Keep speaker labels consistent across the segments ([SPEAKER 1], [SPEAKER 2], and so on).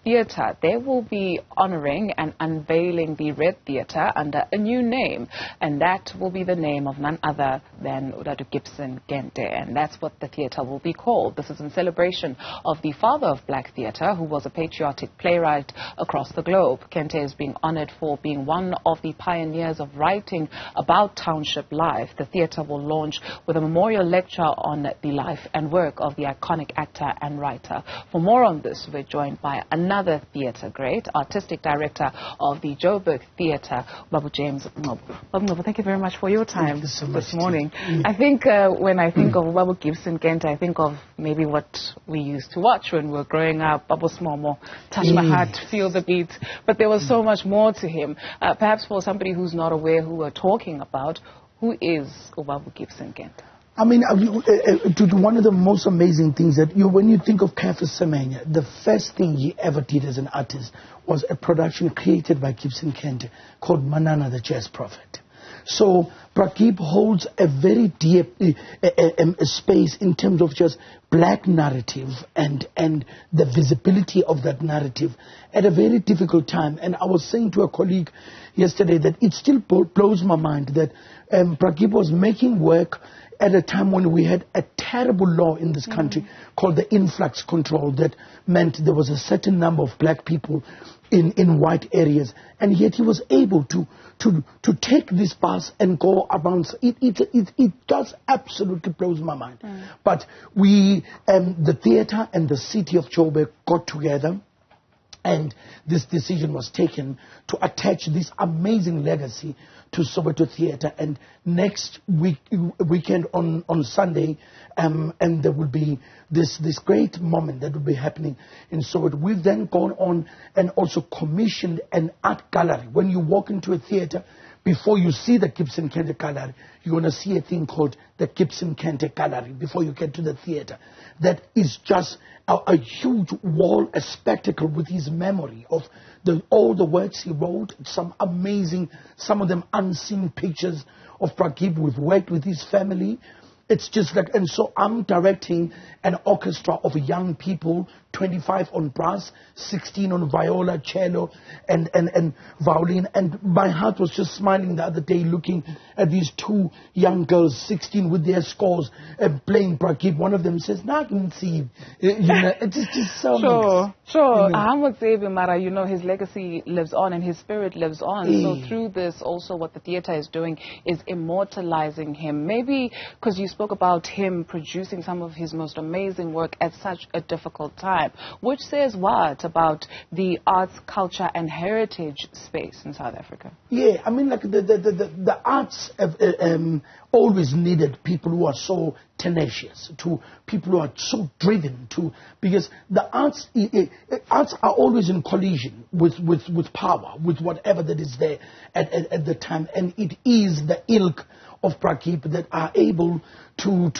[SPEAKER 1] Theatre, they will be honouring and unveiling the Red Theatre under a new name, and that will be the name of none other than Gibson Kente, and that's what the theatre will be called. This is in celebration of the father of black theatre, who was a patriotic playwright across the globe. Kente is being honoured for being one of the pioneers of writing about township life. The theatre will launch with a memorial lecture on the life and work of the iconic actor and writer. For more on this, we're joined by another theatre great, artistic director of the Joburg Theatre, Babu James Ngcobo. Babu Ngcobo, thank you very much for your time this morning. I think when I think of Babu Gibson Kente, I think of maybe what we used to watch when we were growing up, Babu Smomo, Touch My Heart, Feel the Beat, but there was so much more to him. Perhaps for somebody who's not aware who we're talking about, who is Babu Gibson Kente?
[SPEAKER 2] I mean, one of the most amazing things that when you think of Cafe Semenya, the first thing he ever did as an artist was a production created by Gibson Kente called Manana the Jazz Prophet. So Prakip holds a very deep space in terms of just black narrative and the visibility of that narrative at a very difficult time. And I was saying to a colleague yesterday that it still blows my mind that Prakip was making work at a time when we had a terrible law in this country called the influx control that meant there was a certain number of black people in white areas, and yet he was able to take this bus and go around. It just absolutely blows my mind. But we, the theatre and the city of Joburg got together, and this decision was taken to attach this amazing legacy to Soweto Theatre. And next weekend on Sunday, and there will be this great moment that will be happening in Soweto. We've then gone on and also commissioned an art gallery. When you walk into a theatre, before you see the Gibson Kente Gallery, you're going to see a thing called the Gibson Kente Gallery before you get to the theatre. That is just a huge wall, a spectacle with his memory of all the works he wrote, some amazing, some of them unseen pictures of Prakip. We've worked with his family. It's just like, and so I'm directing an orchestra of young people, 25 on brass, 16 on viola, cello, and violin. And my heart was just smiling the other day looking at these two young girls, 16, with their scores, playing Prakip. One of them says, "Nah, I can see." It's just so
[SPEAKER 1] Sure, sure. Mara, his legacy lives on and his spirit lives on. So through this, also what the theatre is doing is immortalizing him. Maybe because you spoke about him producing some of his most amazing work at such a difficult time, which says what about the arts, culture and heritage space in South Africa?
[SPEAKER 2] Yeah, I mean, like the arts have always needed people who are so tenacious, to people who are so driven, because the arts are always in collision with power, with whatever that is there at the time, and it is the ilk of Prakip that are able to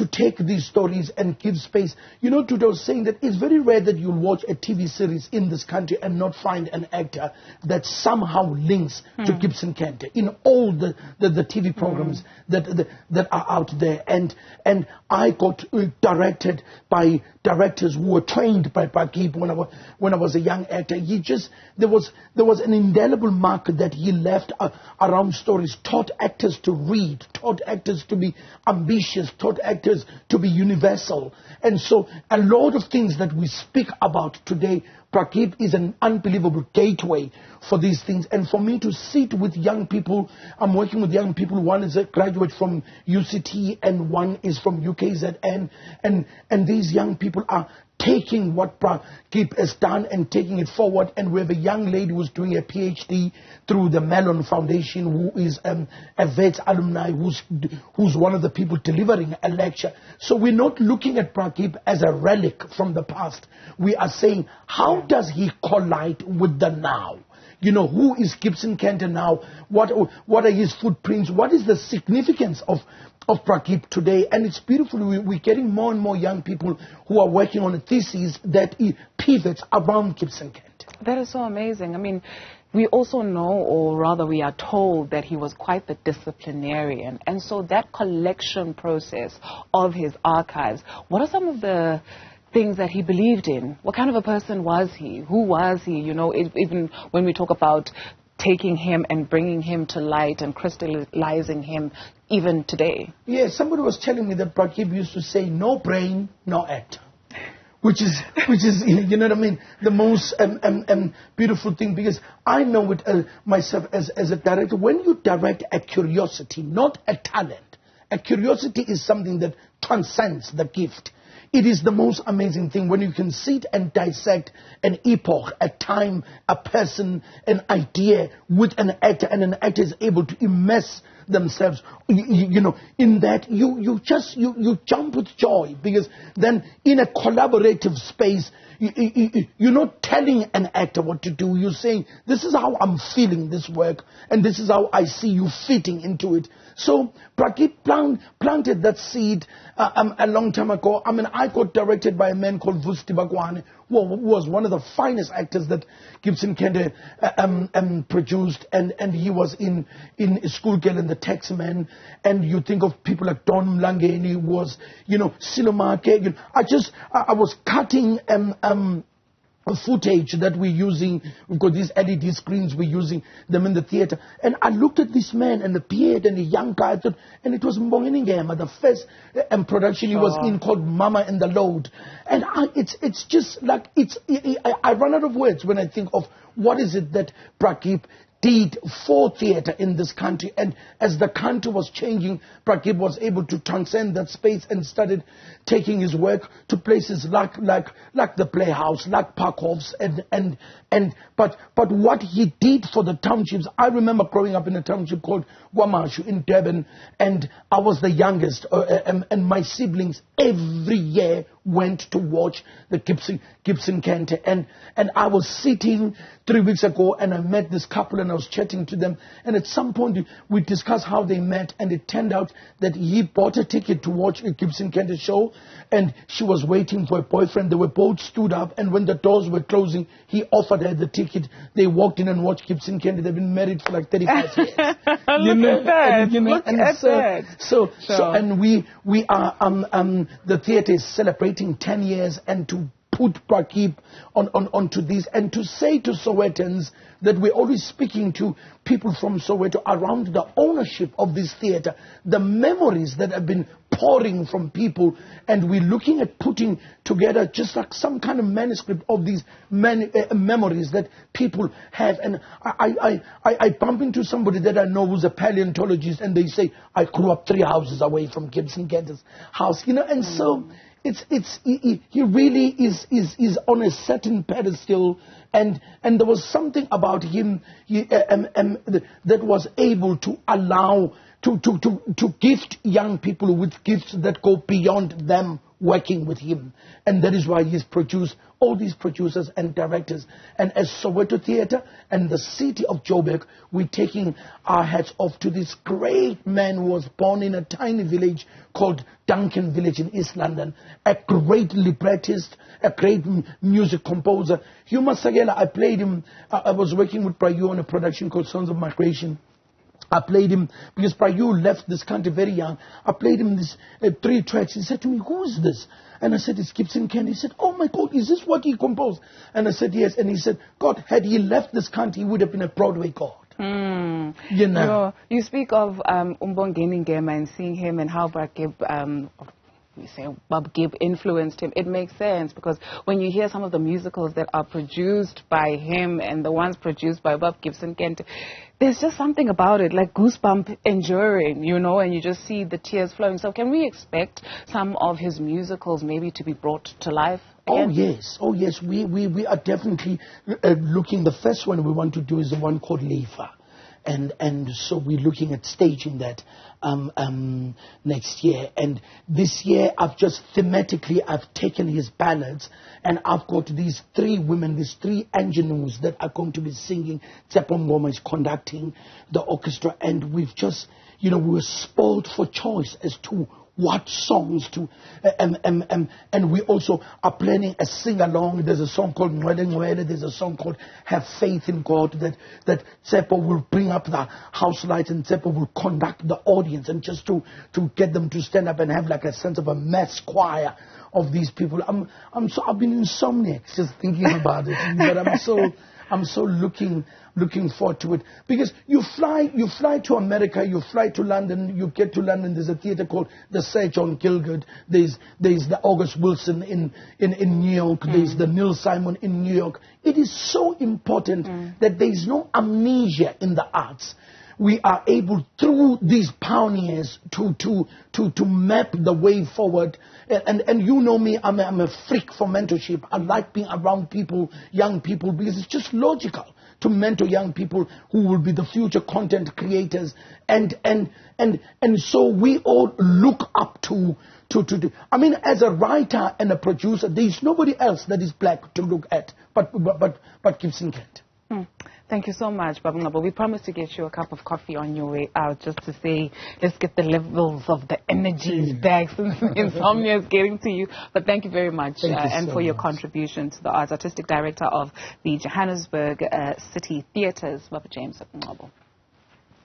[SPEAKER 2] take these stories and give space. Tutu was saying that it's very rare that you'll watch a TV series in this country and not find an actor that somehow links to Gibson Kente in all the TV programs that are out there. And I got directed by directors who were trained by Prakip when I was a young actor. There was an indelible mark that he left around stories, taught actors to read, taught actors to be ambitious, taught actors to be universal. And so a lot of things that we speak about today, Prakip is an unbelievable gateway for these things. And for me to sit with young people, I'm working with young people. One is a graduate from UCT and one is from UKZN. And these young people are taking what Prakip has done and taking it forward. And we have a young lady who's doing a PhD through the Mellon Foundation, who is a VET alumni, who's one of the people delivering a lecture. So we're not looking at Prakip as a relic from the past. We are saying, how does he collide with the now? Who is Gibson Kente now? What are his footprints? What is the significance of Prakip today? And it's beautiful. We're getting more and more young people who are working on a thesis that pivots around Gibson Kente.
[SPEAKER 1] That is so amazing. I mean, we also know, or rather we are told, that he was quite the disciplinarian. And so that collection process of his archives, what are some of the things that he believed in. What kind of a person was he? Who was he? You know, even when we talk about taking him and bringing him to light and crystallizing him even today.
[SPEAKER 2] Yeah, somebody was telling me that Prakip used to say, no brain, no actor. Which is, you know what I mean, the most beautiful thing, because I know it myself as a director. When you direct a curiosity, not a talent, a curiosity is something that transcends the gift. It is the most amazing thing when you can sit and dissect an epoch, a time, a person, an idea with an actor, and an actor is able to immerse themselves, you know, in that you jump with joy, because then in a collaborative space, you're not telling an actor what to do. You're saying, this is how I'm feeling this work, and this is how I see you fitting into it. So Prakip planted that seed a long time ago. I mean, I got directed by a man called Vusti Bagwane, who was one of the finest actors that Gibson Kente produced, and he was in Schoolgirl and the Taxman. And you think of people like Don Mlangeni, was, you know, Silomake. I was cutting footage that we're using. We've got these LED screens, we're using them in the theater. And I looked at this man and the beard and the young guy, and it was Mbongeni Ngema, the first production he was in, called Mama and the Load. And it's just like, I run out of words when I think of what is it that Prakip did for theater in this country. And as the country was changing, Prakip was able to transcend that space and started taking his work to places like the Playhouse, like Parkhoffs, but what he did for the townships. I remember growing up in a township called Guamashu in Durban, and I was the youngest, and my siblings every year went to watch the Gibson Kente, and I was sitting 3 weeks ago, and I met this couple, and I was chatting to them, and at some point we discussed how they met, and it turned out that he bought a ticket to watch a Gibson Kente show, and she was waiting for a boyfriend. They were both stood up, and when the doors were closing, he offered her the ticket. They walked in and watched Gibson Kente. They've been married for like 35 years.
[SPEAKER 1] Look at that.
[SPEAKER 2] So we are the theatre is celebrating 10 years, and to put Prakip onto this, and to say to Sowetans that we're always speaking to people from Soweto around the ownership of this theatre, the memories that have been pouring from people, and we're looking at putting together just like some kind of manuscript of these memories that people have. And I bump into somebody that I know who's a paleontologist, and they say, I grew up 3 houses away from Gibson Kente's house, you know, and so he really is on a certain pedestal, and there was something about him that was able to allow to gift young people with gifts that go beyond them working with him. And that is why he's produced all these producers and directors. And as Soweto Theatre and the city of Joburg, we're taking our hats off to this great man who was born in a tiny village called Duncan Village in East London, a great librettist, a great music composer. Hugh Masagela, I played him. I was working with Prayu on a production called Sons of Migration. I played him because Prayu left this country very young. I played him this 3 tracks. He said to me, who is this? And I said, it's Gibson Kente. He said, oh my God, is this what he composed? And I said, yes. And he said, God, had he left this country, he would have been a Broadway god. You know.
[SPEAKER 1] You speak of Mbongeni Ngema and seeing him and how Prakip, we say Bob Gibb influenced him. It makes sense, because when you hear some of the musicals that are produced by him and the ones produced by Bob Gibson Kente, there's just something about it, like goosebump enduring, you know, and you just see the tears flowing. So can we expect some of his musicals maybe to be brought to life again?
[SPEAKER 2] Oh yes, we are definitely looking. The first one we want to do is the one called Leifa. And so we're looking at staging that next year. And this year, I've taken his ballads, and I've got these 3 women, these 3 ingenues that are going to be singing. Tsepo Ngoma is conducting the orchestra, and we've just, we were spoiled for choice as to what songs to, and we also are planning a sing-along. There's a song called Nwele Nwele. There's a song called Have Faith in God that Tsepo will bring up the house lights, and Tsepo will conduct the audience, and just to get them to stand up and have like a sense of a mass choir of these people. I've been insomniac just thinking about it, but I'm so looking forward to it, because you fly to America, you fly to London, you get to London, there's a theatre called the Sir John Gielgud, there's the August Wilson in New York, there's the Neil Simon in New York. It is so important that there's no amnesia in the arts. We are able, through these pioneers, to map the way forward. And you know me, I'm a freak for mentorship. I like being around people, young people, because it's just logical to mentor young people who will be the future content creators. And so we all look up to I mean, as a writer and a producer, there is nobody else that is black to look at but Gibson Kente.
[SPEAKER 1] Thank you so much, Baba Ngcobo. We promised to get you a cup of coffee on your way out, just to say, let's get the levels of the energies back since insomnia is getting to you. But thank you very much, and for your contribution to the arts. Artistic Director of the Johannesburg City Theatres, Baba James Ngcobo.